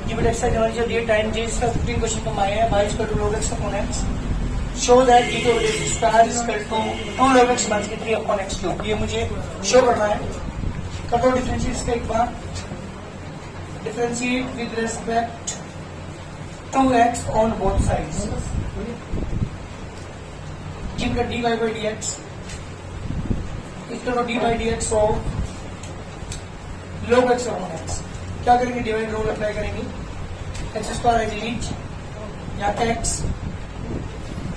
जी बेटा एक्सरसाइज हमारी चल रही है टाइम जे इसका 15 क्वेश्चन हम आए हैं y equal to log x upon x show that d two square equal to 2 log x minus 3 upon x cube. ये मुझे शो करना है। करो डिफरेंशिएट इसका एक बार differentiate with respect to x on both sides. जी बेटा dy by dx equal to d by dx of log x upon x। क्या करेंगे? डिवाइड रूल अप्लाई करेंगे। एक्स स्क्वायर एज रीच या x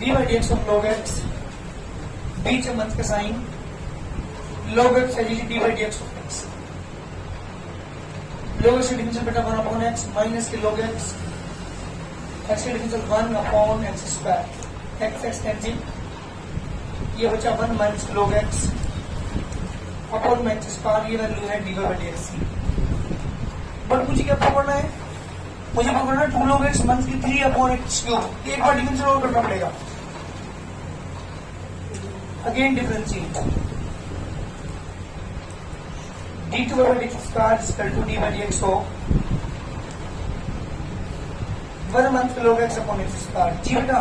D by D x of log x बीच में मंथ का sign log x as d by D x of x। log x का डिफरेंशियल बेटा 1 अपॉन x माइनस के log x x का differential 1 upon x square x cancel ये बचा 1 minus log x upon x square. ये value है D by D x की। But मुझे क्या पकड़ना है? मुझे पकड़ना है 2 log x minus 3 upon x cube. एक बार डिफरेंशिएट और करना पड़ेगा। Again differentiate d2 by D x square equal to D by D x of 1 minus log x upon x square. जी बेटा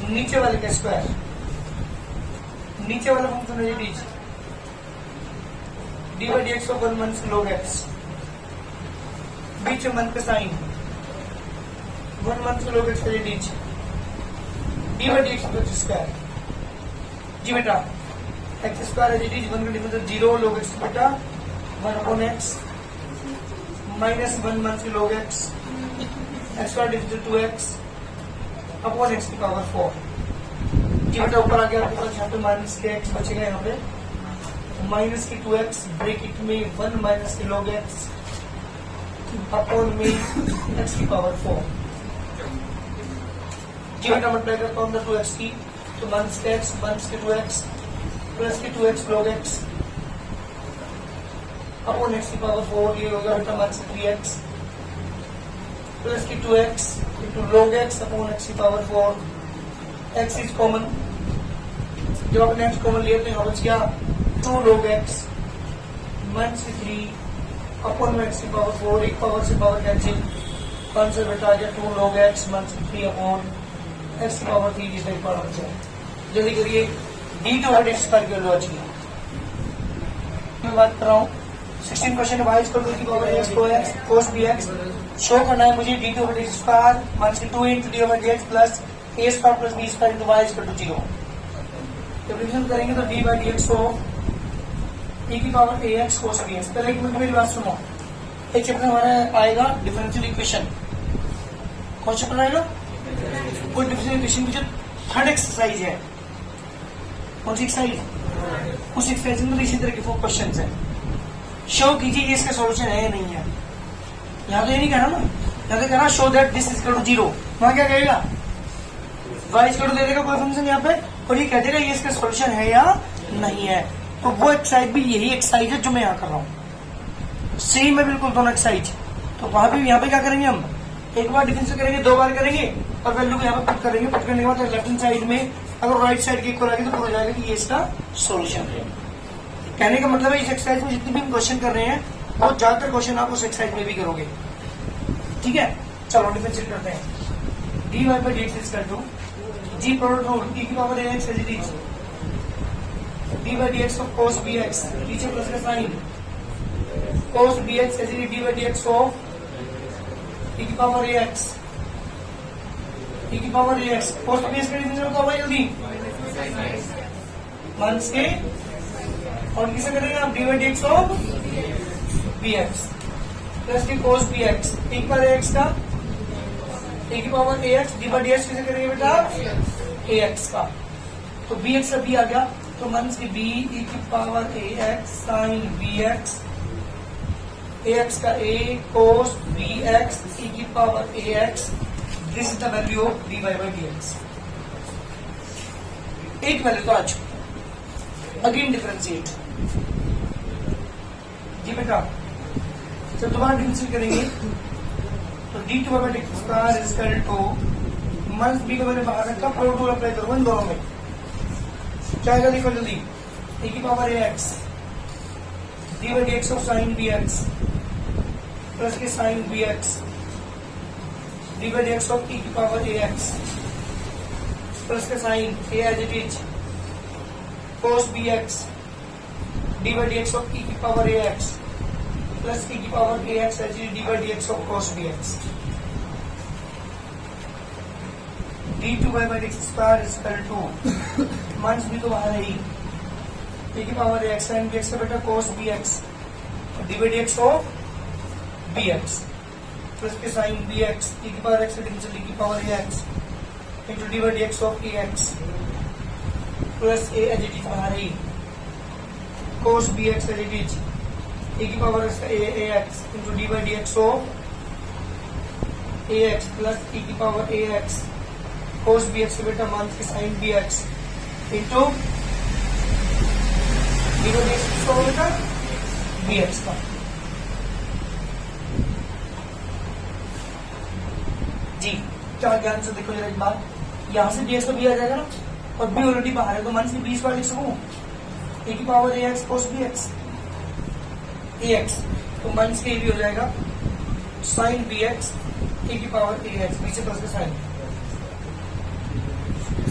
नीचे वाले का स्क्वायर नीचे वाला फंक्शन है D by D x of 1 minus log x बीच में मंथ का साइन 1 मंथ log x के नीचे D by D x square. जी बेटा एक्स स्क्वायर है 1 का डिफरेंस 0 log x बेटा 1 upon x minus 1 month log x x का डिफरेंस 2x अपॉन x की पावर 4। जी बेटा ऊपर आ गया आपके पास यहाँ पे माइनस के x बचेगा यहाँ पे माइनस की 2x ब्रैकेट में 1 माइनस के log x अपॉन में x की पावर 4। जी बेटा मल्टीप्लाई करता हूँ 2x की तो माइनस के x माइनस के 2x प्लस के 2x log x upon x की पावर 4। ये होगा बेटा माइनस 3x प्लस की 2x into log x upon x की पावर 4। x इज कॉमन जब आपने x कॉमन लिया तो यहाँ बच गया 2 log x माइनस 3 अपॉन में x की पावर 4। एक पावर से पावर कैंसिल आंसर बेटा आ गया 2 log x minus 3 upon x की पावर 3 जिसका एक पावर बचा है। जल्दी करिए d टू x पर की वैल्यू अच्छी है। मैं बात कर रहा हूँ 16 क्वेश्चन y इक्वल टू की power x cos bx show करना है मुझे d two x square minus 2 into D by D x plus a square plus b square into y equal to 0। जब डिवीजन करेंगे तो d बाई डी एक्स को e की power ax cos bx। पहले एक मिनट मेरी बात सुनो। एक चैप्टर हमारा आएगा डिफरेंशियल इक्वेशन। कौन चैप्टर आएगा? वो डिफरेंशियल इक्वेशन की जो थर्ड एक्सरसाइज है। कौन सी एक्सरसाइज? उस एक्सरसाइज में इसी तरह के 4 क्वेश्चन है। शो कीजिए ये इसका सॉल्यूशन है या नहीं है। यहाँ तो ये नहीं कहना ना, यहाँ तो कहना show that this is equal to 0। वहां क्या कहेगा? y इक्वल टू दे देगा कोई फंक्शन यहाँ पे और ये कह देगा ये इसका सॉल्यूशन है या नहीं है। तो वो एक्सरसाइज भी यही एक्सरसाइज है जो मैं यहाँ कर रहा हूँ। सेम है बिल्कुल दोनों एक्सरसाइज। तो वहां भी यहाँ पे क्या करेंगे हम? एक बार डिफरेंशियल करेंगे, 2 बार करेंगे और वैल्यू को यहाँ पे पुट करेंगे। पुट करने के बाद लेफ्ट हैंड साइड में अगर राइट साइड की इक्वल आएगी तो हो जाएगा कि ये इसका सॉल्यूशन है। कहने का मतलब है इस एक्सरसाइज में जितने भी हम क्वेश्चन कर रहे हैं वो ज्यादातर क्वेश्चन आप उस एक्सरसाइज में भी करोगे। ठीक है, चलो डिफरेंशियल करते हैं। D Y by D x equal to जी प्रोडक्ट रूल e की power ax as it is D by D x of cos bx नीचे प्लस का sign cos bx as it is D by D x of e की power ax cos bx का differential बताओ भाई जल्दी। Minus के और किसे करेंगे आप? D by D x of bx plus के cos bx e की पावर ax का e की power ax D by D x किसे करेंगे बेटा? ax का। तो bx का b आ गया तो माइनस की b e की power ax sine bx ax का a cos bx e की power ax। This is the value of dy by dx। एक वैल्यू तो आ चुकी। अगेन डिफरेंशिएट जी बेटा जब दोबारा डिफरेंशिएट करेंगे तो d two by D square is equal to minus b को मैंने बाहर रखा प्रोडक्ट रूल अप्लाई करूंगा इन दोनों में। क्या आएगा देखो जल्दी। e की power ax D by D x of sine bx plus के sine bx D by D x of E की पावर ए एक्स प्लस का sine A as it is cos B x D by D x of E की power ए x plus E की power A X as it D by D x of cos B x D two by D x square is equal to minus b तो बाहर है ही e की power x sine B x का बेटा cos B x D by D x of b x plus के sine B x e की power x differential e की power A x into D by D x of a x plus a as it is बाहर ही cos B x as it is e की power A x into D by D x of a x plus e की power ए x cos B x का बेटा मान के sine B x into b x का जी क्या ध्यान से देखो जरा एक बार, यहां से डी एक्स का बी आ जाएगा ना और बी ऑलरेडी बाहर है तो मन से बी स्क्वायर लिख सकूं ए की पावर ए एक्स कोस बी एक्स ए एक्स तो मन से ए भी हो जाएगा साइन बी एक्स ए की पावर ए एक्स बीच प्लस का साइन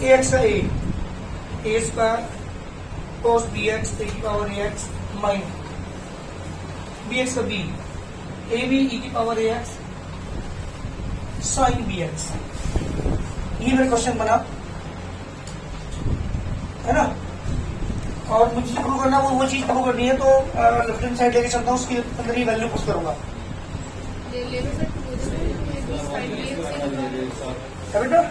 ए एक्स का ए square cos B X A की पावर ए एक्स माइन बी एक्स का बी ए बी ई की पावर ए एक्स साइन बी एक्स ये मेरा क्वेश्चन बना है ना। और मुझे प्रूव करना वो चीज प्रूव करनी है तो लेफ्ट हैंड साइड लेके चलता हूँ, उसके अंदर ही वैल्यू पुट करूंगा बेटा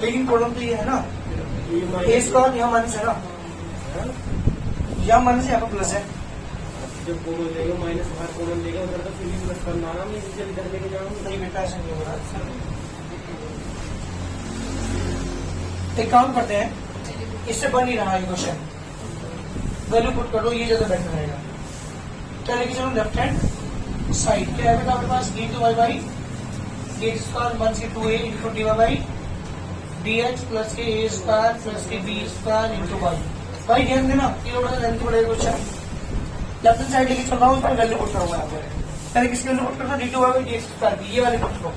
लेकिन प्रॉब्लम तो ये है ना ए स्क्वायर यहाँ माइनस है ना, यहाँ माइनस है यहाँ पर प्लस है। जब कॉमन लेगा माइनस बाहर कॉमन लेगा उधर तो फिर भी प्लस करना ना, मैं इसे इधर लेके जाऊंगा। नहीं बेटा ऐसा नहीं हो रहा। एक काम करते हैं, इससे बन नहीं रहा ये क्वेश्चन, वैल्यू पुट कर दो, ये ज्यादा बेटर रहेगा। क्या लेके चलो लेफ्ट हैंड साइड, क्या है बेटा आपके पास D two Y by D square one से two A into D Y by D x plus के ए स्क्वायर प्लस के बी स्क्वायर इंटू वाई। भाई ध्यान देना तीनों बड़ा लेंथ बढ़ेगा क्वेश्चन। लेफ्ट हैंड साइड लेके चल रहा हूँ, इसमें वैल्यू पुट करूंगा यहाँ पे। पहले किसकी वैल्यू पुट करता d two Y by D x square की, ये वाले पुट करो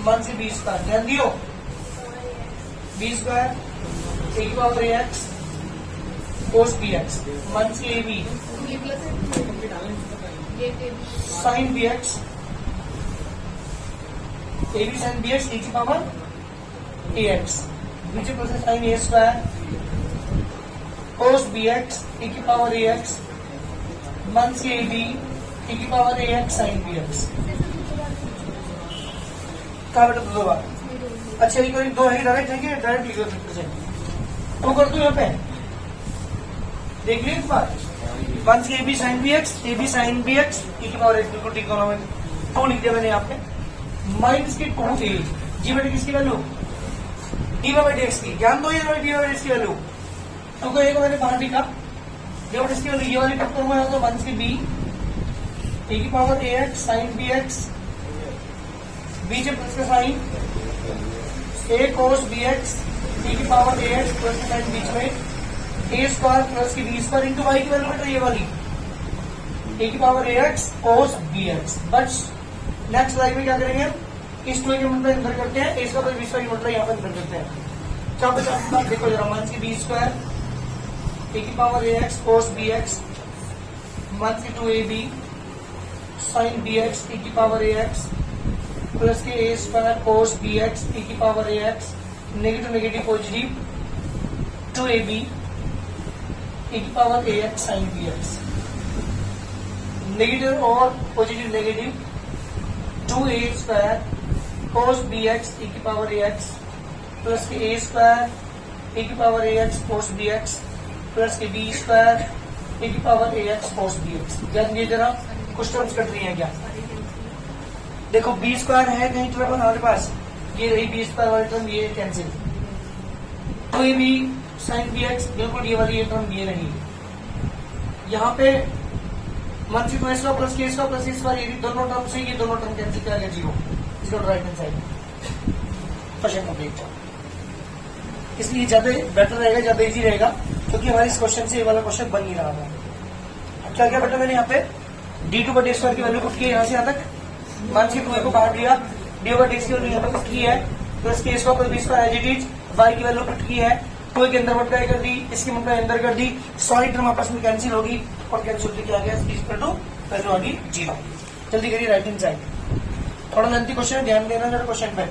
वन से बी स्क्वायर, ध्यान दियो बी स्क्वायर ए की पावर ए X cos B X one से A B sine B X A B sine B X A की पावर ए एक्स नीचे plus sine A square cos B X A की power ए x one से A B A की power ए X sine B x. कहा बेटा दो बार अच्छा ये कोई दो है डायरेक्ट है कि डायरेक्ट लिख दो तो कर दो यहाँ पे देख लिया एक बार वन से A B sine B X E की पावर एक्स बिल्कुल ठीक होना तो लिख दिया मैंने यहाँ पे माइनस की टू ए जी बेटे किसकी value D by D x की, ध्यान दो ये डी बाई एक्स की वैल्यू तो को एक मैंने बाहर लिखा जो इसकी वैल्यू ये वाली पुट करूंगा तो वन से बी ए की पावर ए X sine B X B से प्लस का sine A cos B X A की पावर ए एक्स प्लस का साइन बीच में ए स्क्वायर प्लस की बी स्क्वायर इंटू वाई की वैल्यू बेटा ये वाली ए की power A X cos B X. But next line में क्या करेंगे इस टू के मतलब इंटर करते हैं, इसका बी स्क्वायर मतलब यहाँ पर इंटर करते हैं। क्या बचा देखो जरा वन की बी स्क्वायर ए की पावर ए X cos B X one की two A B sine B X A की पावर ए एक्स प्लस के A square cos B X A की power A X negative negative positive two A B A की power ए X sine B X negative और positive negative two A square cos B X A की power ए x plus के A square A की power ए X cos B x plus के B square A की power ए X cos B X. ध्यान दिए जरा कुछ टर्म्स कट रही है क्या, देखो बी स्क्वायर है कहीं तो हमारे पास ये रही बी स्क्वायर वाली टर्म ये कैंसिल तो ये बी साइन बी एक्स बिल्कुल ये वाली ये टर्म ये रही। यहाँ पे one c two square plus के स्क्वायर प्लस ए स्क्वायर ये दोनों टर्म से ये दोनों टर्म कैंसिल किया गया जीरो, इसको right hand side question complete. इसलिए ज्यादा बेटर रहेगा ज्यादा इजी रहेगा क्योंकि हमारे इस क्वेश्चन से ये वाला क्वेश्चन बन नहीं रहा था। क्या क्या बेटा मैंने यहाँ पे d2 पर d2 की वैल्यू पुट की है यहाँ से यहाँ तक, मान के 2a को काट दिया, d over dx की वैल्यू यहाँ पर पुट की है, plus k square plus b square as it is, y की वैल्यू पुट की है, 2a के अंदर मल्टीप्लाई कर दी, इसकी मल्टीप्लाई अंदर कर दी, सॉरी टर्म आपस में कैंसिल होगी और कैंसिल होकर क्या आ गया इक्वल टू वैल्यू आ गई 0। जल्दी करिए राइट हैंड साइड, थोड़ा लेंथी क्वेश्चन है, ध्यान देना जरा क्वेश्चन पे।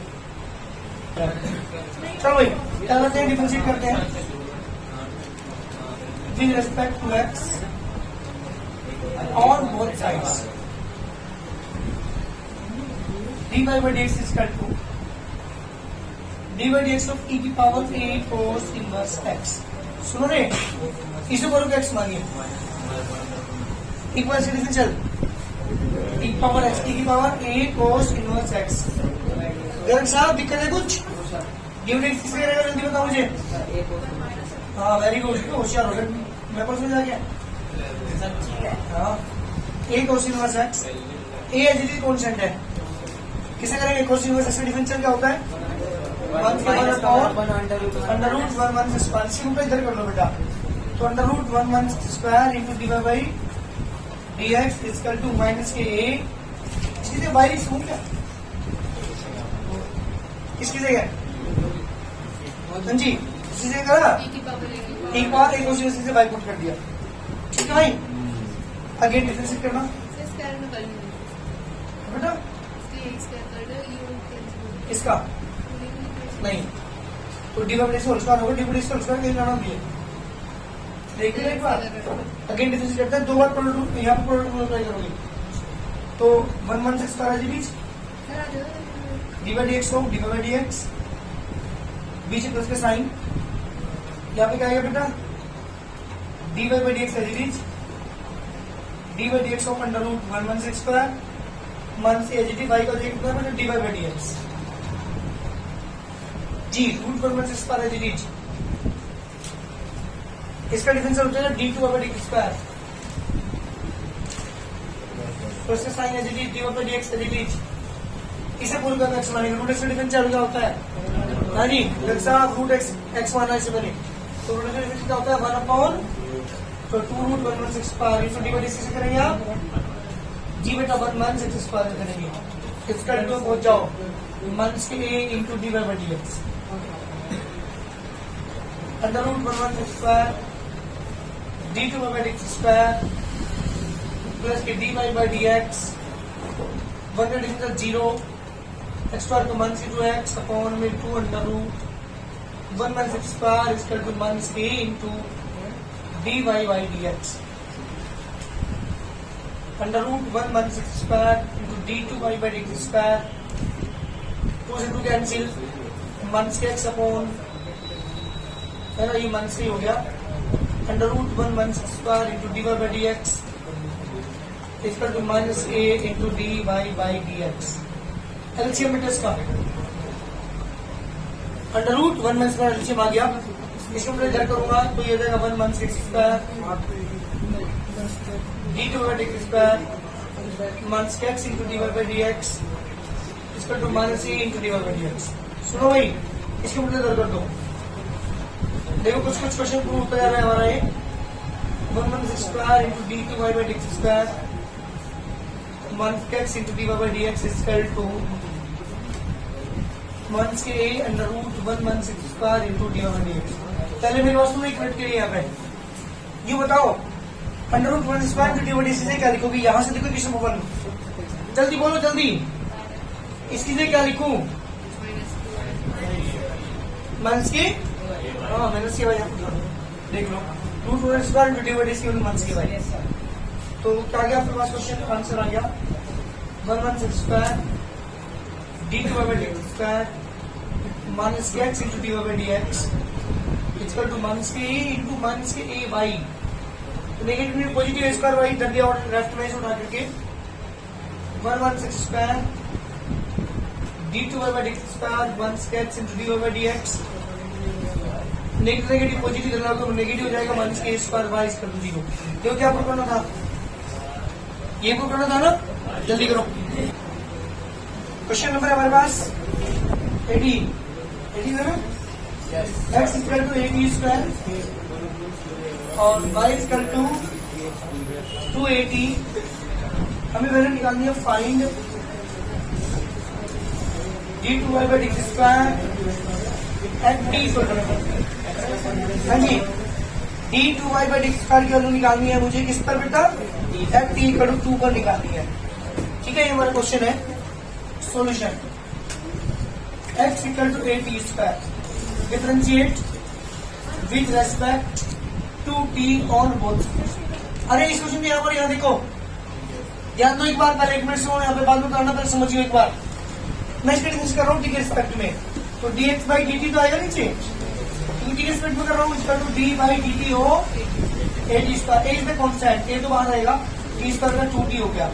चलो भाई क्या करते हैं, डिफरेंशिएट करते हैं with respect to x on both sides. dy by dx is equal to dy by dx of e की power a cos inverse x। सुनो रे, इसे बोलो x मानिए, इक्वल से डिफरेंशियल e की पावर x, e की power a cos inverse x। Garg साहब दिक्कत है कुछ? डिफरेंस किससे करेगा जल्दी बताओ मुझे। हाँ वेरी गुड, होशियार हो गए, मैं पर समझ आ गया। हाँ a cos inverse x, a as it is constant है, किसे करेंगे cos इनवर्स x का डिफरेंशियल क्या होता है 1 के बराबर power under root 1 1 square, simple इधर कर लो बेटा, तो under root 1 1 square into dy by dx is equal to minus के a, इसकी जगह y लिखूं क्या, इसकी जगह हाँ जी, इसकी जगह करा एक बार एक cos इनवर्स से y पुट कर दिया, ठीक है भाई। अगेन डिफरेंशिएट करना बेटा, इसका नहीं तो डी बाई होल स्क्वायर होगा, डी बाई होल स्क्वायर कहीं जाना भी है, देखिए एक बार अगेन डिफरेंशिएट करते हैं, दो बार प्रोडक्ट यहाँ पर प्रोडक्ट मल्टीप्लाई करोगे तो 1 1 6 स्क्वायर है बीच, डी बाई dx हो, डी बाई dx बीच प्लस का साइन, यहाँ पे क्या आएगा बेटा डी बाई dx है बीच, D by dx of under root 1 1 6 square मान से एज टी वाई का देखना है डी बाई dx जी root 1 1 6 square as it is, इसका डिफरेंशियल होता है D two by D square plus का sine as it is, D by dx as it is, इसे पूरा करना x मानेंगे, रूट x का डिफरेंशियल क्या होता है, हाँ जी रूट x माना इसे बने, तो रूट x का डिफरेंशियल क्या होता है 1 अपॉन तो 2 root 1 1 6 square into d by dx से करेंगे आप जी बेटा 1 1 6 स्क्वायर करेंगे, इसका टू पहुंच जाओ माइनस के a into D by dx under root 1 1 6 square D two by dx square plus के डी बाई dx 1 का डिफरेंशियल 0 x स्क्वायर को माइनस 2x अपॉन में 2 अंडर रूट 1 1 6 स्क्वायर इसका two minus a into D by dx under root 1 1 6 square into d two by dx square, 2 से 2 cancel, minus के x upon है ना, ये minus हो गया, under root 1 1 6 square into D by dx equal to minus a into D by dx। LCM बेटा इसका under root 1 1 square LCM आ गया, इसको मैं इधर करूंगा तो ये हो जाएगा 1 1 6 square D two by dx square minus x into D by dx इसका two minus a into D by dx। सुनो भाई इसको मुझे इधर कर दो, देखो कुछ कुछ क्वेश्चन प्रूव होता जा रहा है हमारा ये 1 1 6 square into d two by dx square minus x into D by dx equal to minus के a under root 1 1 6 square into D by dx। पहले मेरी बात सुनो एक मिनट के लिए, यहाँ पे ये बताओ under root 1 square into D by dx से क्या लिखोगी, यहाँ से लिखो क्वेश्चन वन, जल्दी बोलो जल्दी, इसकी जगह क्या लिखूं माइनस के, हाँ माइनस के भाई देख लो root 1 square into D by dx केवल माइनस के भाई, तो क्या गया आपके पास क्वेश्चन आंसर आ गया 1 1 6 square D two by dx square minus के x into D by dx equal to minus के a इंटू माइनस के a बाई, नेगेटिव में पॉजिटिव स्क्वायर वाई कर दिया और लेफ्ट में उठा करके 1 1 6 square D two by dx square 1 x into D by dx, negative negative positive करना तो नेगेटिव हो जाएगा माइनस के स्क्वायर वाई इक्वल टू 0। क्यों क्या प्रूव करना था, ये प्रूव करना था ना, जल्दी करो। क्वेश्चन नंबर है हमारे पास 80 है ना, x इक्वल टू 80 स्क्वायर और y इक्वल टू 280 हमें वैल्यू निकालनी है find d2y by dx square at t equal to, हाँ जी, d2y by dx स्क्वायर की वैल्यू निकालनी है मुझे किस पर बेटा, एट t इक्वल टू 2 पर निकालनी है। ठीक है, ये हमारा क्वेश्चन है। Solution x equal to a t square, differentiate with respect to t on both. अरे इस क्वेश्चन में यहाँ पर, यहाँ देखो, ध्यान दो एक बार, पहले 1 मिनट सुनो, यहाँ पे बाद में करना, पहले समझिए एक बार। मैं इसका डिफरेंस कर रहा हूँ टी के रिस्पेक्ट में, तो dx बाई dt तो आएगा नीचे, क्योंकि टी के रिस्पेक्ट में कर रहा हूँ, इसका टू डी बाई dt हो A T square, A is the constant, A तो बाहर आएगा, टी स्क्वायर का 2t हो गया,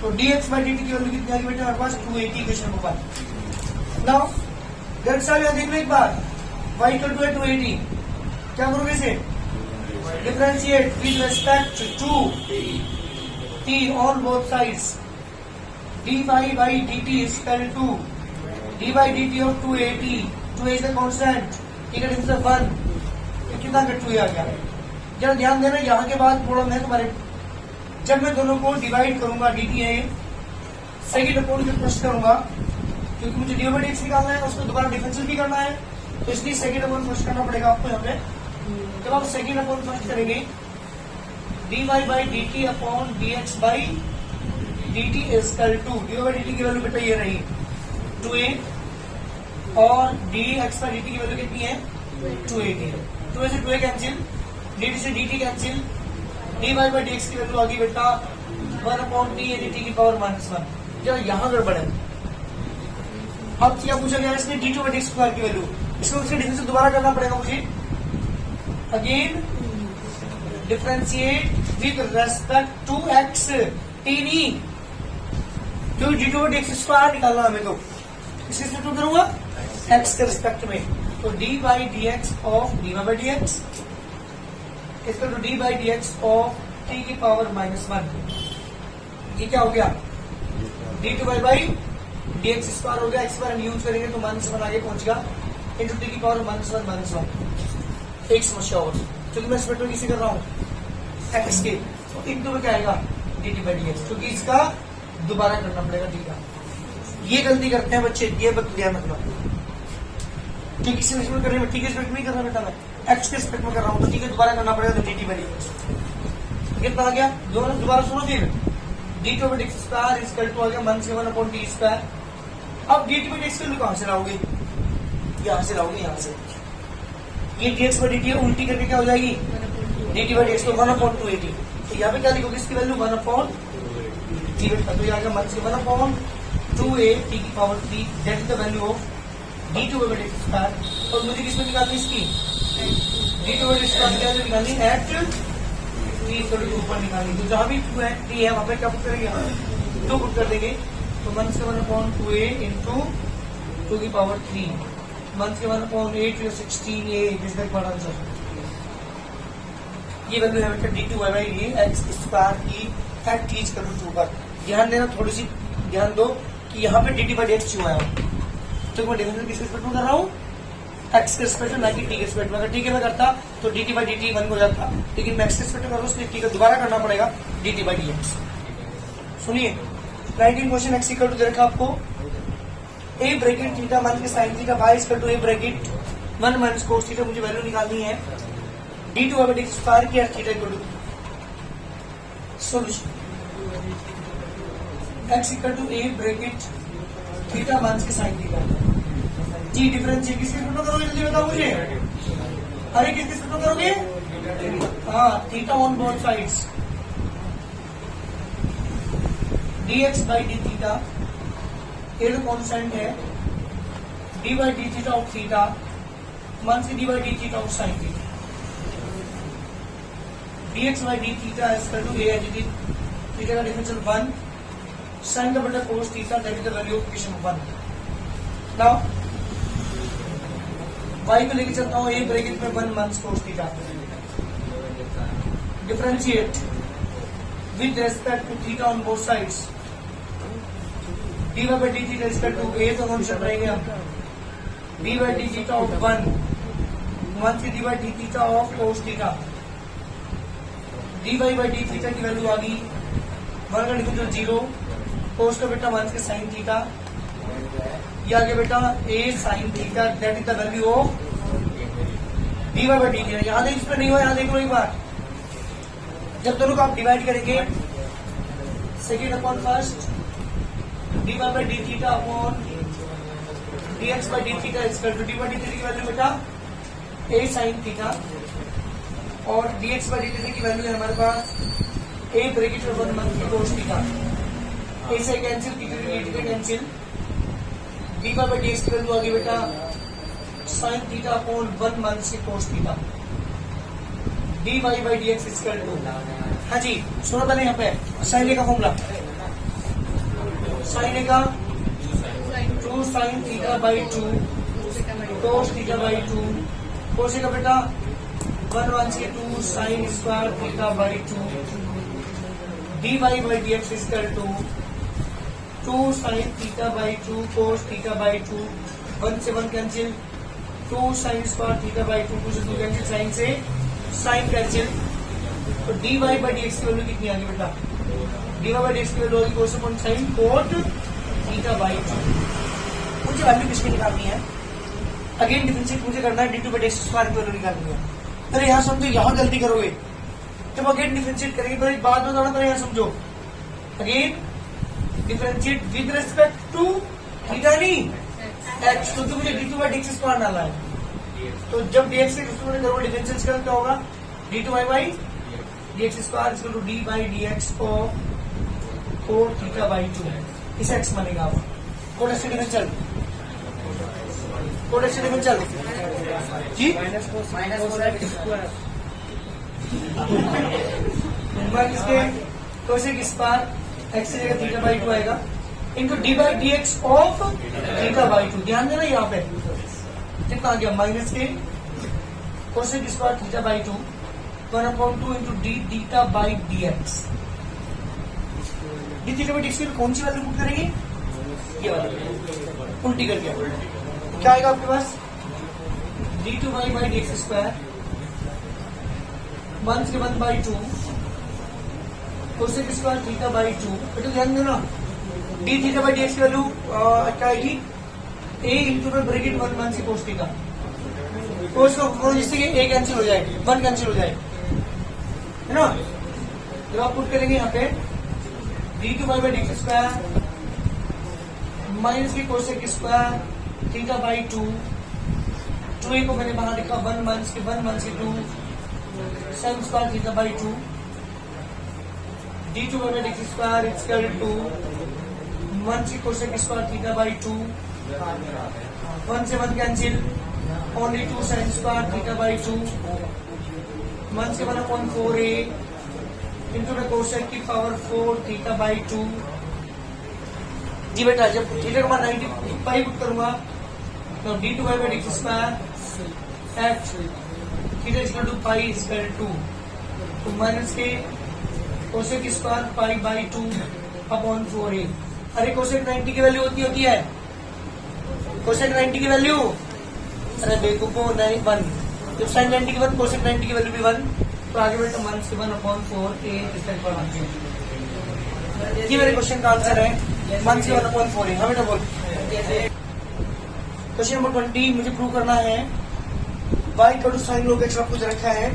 तो dx बाई dt की वैल्यू कितनी आ गई बेटा हमारे पास 280 क्वेश्चन नंबर। नाउ गर्ग साहब यहाँ देख लो एक बार, y इक्वल टू है 280, क्या करोगे इसे, differentiate with respect to t on both sides, dy by dt is equal to d by dt of 280, 2 is the constant, ठीक है, डिफरेंस 1, कितना का 2 आ गया। जरा ध्यान देना, यहाँ के बाद थोड़ा मैं तुम्हारे, जब मैं दोनों को डिवाइड करूंगा dt है सेकंड अपॉन के प्लस करूंगा, क्योंकि मुझे dy by dx निकालना है, उसको दोबारा डिफरेंशियल भी करना है, तो इसलिए सेकंड अपॉन फर्स्ट करना पड़ेगा आपको यहाँ पे। जब आप सेकंड अपॉन फर्स्ट करेंगे, dy by dt upon dx by dt is equal to, dy by dt की वैल्यू बेटा ये रही 2a, और dx by dt की वैल्यू कितनी है 280, 2a से 2a कैंसिल, dt से dt cancel, dy by dx की वैल्यू आ गई बेटा 1 अपॉन t dt की पावर -1। जरा यहाँ गड़बड़ है, अब क्या पूछा गया इसने d2 by dx स्क्वायर की वैल्यू, इसको उसके डिफरेंस दोबारा करना पड़ेगा मुझे, again differentiate with respect to x, t नहीं, क्योंकि d2 by dx स्क्वायर निकालना हमें, तो इसके रिस्पेक्ट में करूंगा x के रिस्पेक्ट में, तो d by dx of dy by dx इसका तो d by dx of t की पावर -1, ये क्या हो गया, d2 by dx स्क्वायर हो गया, x पर हम यूज करेंगे तो -1 आगे पहुंचेगा, इंटू t की पावर -1। एक समस्या और, क्योंकि मैं स्पेक्ट में किसी कर रहा हूँ x के, तो इंटू में क्या आएगा dt by dx, क्योंकि इसका दोबारा करना पड़ेगा t का। ये गलती करते हैं बच्चे, ये ध्यान रखना, क्योंकि किसी रिस्पेक्ट करने में t के रिस्पेक्ट नहीं कर रहा बेटा, मैं x के रिस्पेक्ट में कर रहा हूँ, तो t के दोबारा करना पड़ेगा, तो dt by dx कितना आ गया, दोबारा सुनो फिर, d2 by dx square is equal to आ गया 1 से 1 अपॉन t स्क्वायर। अब dt by dx की वैल्यू कहाँ से लाओगे, यहाँ से लाओगे, यहाँ से, ये dx by dt उल्टी करके क्या हो जाएगी, dt by dx तो 1 अपॉन 280, तो यहाँ पे क्या लिखोगे इसकी वैल्यू 1 अपॉन t बेटा, तो ये आ गया 1 से 1 अपॉन 2a t की power 3, that is the value of d2 by dx square. और मुझे किसमें निकालनी इसकी, d2 by dx स्क्वायर की वैल्यू निकालनी एट t इक्वल टू 2 पर निकालनी, तो जहाँ भी 2 है t है वहाँ पे क्या पुट करेंगे, 2 पुट कर देंगे, तो 1 से 1 अपॉन 2a इंटू 2 की पावर 3, 1 से 1 अपॉन 8 या 16a, this the correct answer. ये वैल्यू है बेटा d2 by x स्क्वायर की एट t इक्वल टू 2 पर। ध्यान देना, थोड़ी सी ध्यान दो कि यहाँ पे dt by dx क्यों आया, तो मैं डिफरेंशियल किस रिस्पेक्ट में कर रहा हूँ, x के रिस्पेक्ट में, ना कि t के रिस्पेक्ट में। अगर t के में करता तो dt by dt 1 हो जाता, लेकिन मैं x के रिस्पेक्ट में कर रहा हूँ, इसलिए t का दोबारा करना पड़ेगा dt by dx। सुनिए 19 क्वेश्चन, x इक्वल टू दे रखा आपको, a ब्रैकेट थीटा मान के sine theta y equal to a bracket 1 minus cos theta, मुझे वैल्यू निकालनी है d2 by dx स्क्वायर की at theta equal to, solution x equal to a bracket theta मान के साइन थीटा, जी differentiate किसके रिस्पेक्ट में करोगे, जल्दी बताओ मुझे, अरे किसके रिस्पेक्ट में करोगे, हाँ theta on both sides, dx by d theta ये तो कॉन्स्टेंट है, d by d theta of theta मान से d by d theta of sine theta, dx by d theta is equal to a है, जी थीटा का differential 1, sine का बटा cos theta, that is the value of equation 1। Now y को लेके चलता हूँ a ब्रैकेट में 1 minus cos theta, differentiate with respect to theta on both sides, dy by d theta is equal to a, तो हम चल रहेंगे हम dy by d theta of 1 से dy by d theta of cos theta, dy by d theta की value आ गई one का डिफरेंशियल 0, कोस का बेटा 1 के साइन थीटा, ये आगे बेटा a sine theta, that is the value of dy by d theta. यहाँ इसमें नहीं हुआ, यहाँ देख लो एक बार, जब दोनों को आप डिवाइड करेंगे second upon first, dy by d theta upon dx by d theta equal to dy by d theta की वैल्यू बेटा a साइन थीटा, और dx बाई डी थीटा की वैल्यू है हमारे पास a ब्रैकेट में 1 मंथ कोस थीटा, a से cancel, theta cancel, dy by dx की वैल्यू आ गई बेटा साइन थीटा अपॉन 1 मंथ से cos theta, dy by dx equal to, हाँ जी सुनो पहले यहाँ पे साइन ए का फॉर्मूला, साइन ए का 2 sine theta by 2 cos theta by 2, cos A का बेटा 1 1 से 2 sine square theta by 2, dy by dx equal to 2 sine theta by 2 cos theta by 2, 1 से 1 cancel, 2 sine square theta by 2, 2 से 2 cancel, sine से sine cancel, तो dy by dx की value कितनी आ गई बेटा, dy बाई dx की वैल्यू होगी कोस upon sine coat theta by 2। मुझे वैल्यू किसकी निकालनी है, अगेन डिफरेंशिएट मुझे करना है, d2 बाई dx स्क्वायर की वैल्यू निकालनी है। अरे यहाँ समझो, यहाँ गलती करोगे जब अगेन डिफरेंशिएट करेंगे, पर एक बात बताना, पर यहाँ समझो, again differentiate with respect to theta नहीं x, तो मुझे d2 बाई dx स्क्वायर डालना है, तो जब dx से करोगे डिफरेंशिएट करना क्या होगा, d2 by dx square equal to d by dx of cot theta by 2, इसे x मानेगा आप, cot X differential, cot X differential जी, इसके कोसेक स्क्वायर एक्स की जगह थीटा बाई 2 आएगा into d by D x of theta by 2, ध्यान देना यहाँ पे कितना आ गया minus k cosec square theta by 2 1/2 into D theta by D x, D theta by D x की कौन सी वैल्यू पुट करेंगे, ये वाली उल्टी करके क्या आएगा आपके पास, d2 बाई dx स्क्वायर 1 से 1 by 2 cosec square theta by 2, बेटा ध्यान देना, d थीटा बाई dx की वैल्यू क्या आएगी, a इंटू में ब्रैकेट 1 1 से कोस थीटा, कोस को जिससे कि a कैंसिल हो जाए, 1 कैंसिल हो जाए, है ना, जब आप पुट करेंगे यहाँ पे d2 by dx square minus की कोसेक स्क्वायर थीटा बाई 2, 2 को मैंने बाहर लिखा 1 माइनस के 1 1 से 2 sine square theta by 2, d2 by dx square equal to 1 से कोसेक स्क्वायर थीटा बाई 2, 1 से 1 cancel, only 2 sine square theta by 2, 1 से 1 अपॉन 4a इंटू में कोसेक की पावर 4 थीटा बाई 2। जी बेटा जब थीटा का 95 पुट करूंगा तो d2 by dx square at theta equal to pi equal to, तो minus k cosec square pi by 2 upon 4a। अरे कोसेक 90 की वैल्यू होती है, कोसेक 90 की वैल्यू, अरे बेवकूफो 1, जब साइन 90 की 1 कोसेक 90 की वैल्यू भी 1, तो आगे बेटा 1 से 1 अपॉन 4a इस टाइप पर आते हैं। ये मेरे क्वेश्चन का आंसर है 1 से 1 अपॉन 4a। हाँ बेटा बोल, क्वेश्चन नंबर 20 मुझे प्रूव करना है y equal to sine log X कुछ रखा है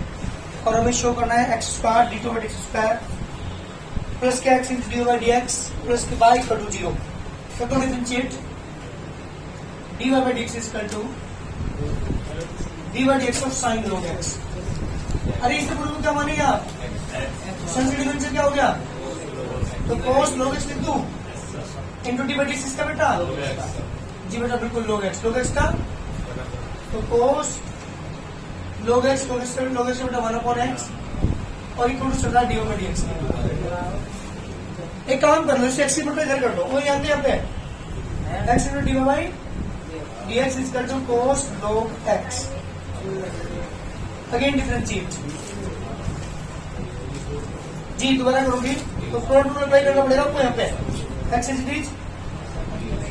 और हमें शो करना है X square d2 by dx square plus के X into dy by dx plus के y इक्वल टू 0, तो differentiate dy by dx equal to dy by dx of sine log X. अरे इससे प्रूव क्या मानेंगे आप, साइन का differentiate क्या हो गया, तो cos log x लिख दूं इंटू डी बाई dx इसका बेटा, जी बेटा बिल्कुल log x का, तो cos log x बेटा 1 अपॉन x और इक्वल टू चल रहा है डी बाई dx। एक काम कर लो, इसे x की बेटा इधर कर दो, वो यहाँ पे x into D by dx equal to cos log x, again differentiate जी दोबारा करोगे तो फ्रंट रूल अप्लाई करना पड़ेगा आपको, यहाँ पे x is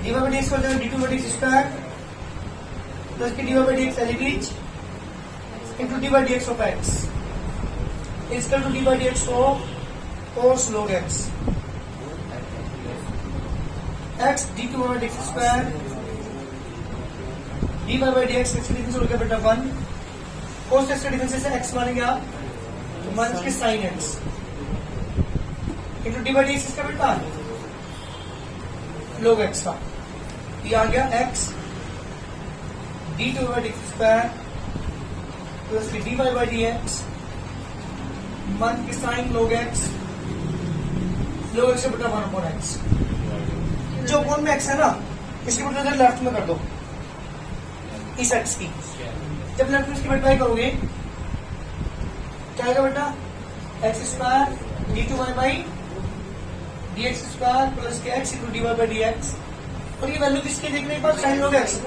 D by dx को d2 by dx square plus के D by dx L is into D by dx of x equal to D by dx of cos log x। X D two by x square D by by D X X difference हो गया बेटा 1 cos X का difference है X बन गया तो one के sine X into D by D x का बेटा लोग एक्स का ये आ गया x D two by x square plus D by by D x one की साइन लोग एक्स से बटा 1 अपॉन एक्स जो अपॉन में एक्स है ना इसकी बटा लेफ्ट में कर दो इस एक्स की जब लेफ्ट में इसकी बटाई करोगे क्या आएगा बेटा X square D two Y by D x square plus के X into D Y by D X और ये वैल्यू किसकी देखने के बाद साइन लोग एक्स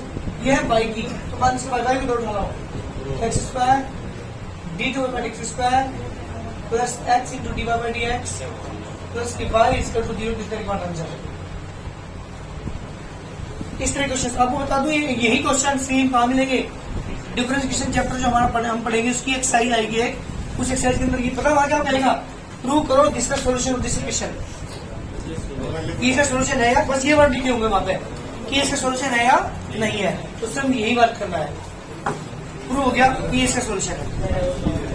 ये है वाई की तो 1 से वाई को दौड़ लगाओ x square D two Y by x square plus x into D Y by D x plus k y इसका टू 0 किस तरह का आंसर है इस तरह क्वेश्चन आपको बता दूं यही क्वेश्चन सेम कहाँ मिलेंगे डिफरेंशिएशन चैप्टर जो हमारा हम पढ़ेंगे उसकी एक्सरसाइज आएगी एक उस एक्सरसाइज के अंदर ये पता वहां क्या करेगा प्रूव करो दिसका सॉल्यूशन ऑफ दिस इक्वेशन इसका सॉल्यूशन है या बस ये वर्ड लिखे होंगे वहां पे कि इसका सॉल्यूशन है या नहीं है तो उससे हम यही बात करना है प्रूव हो गया कि इसका सॉल्यूशन है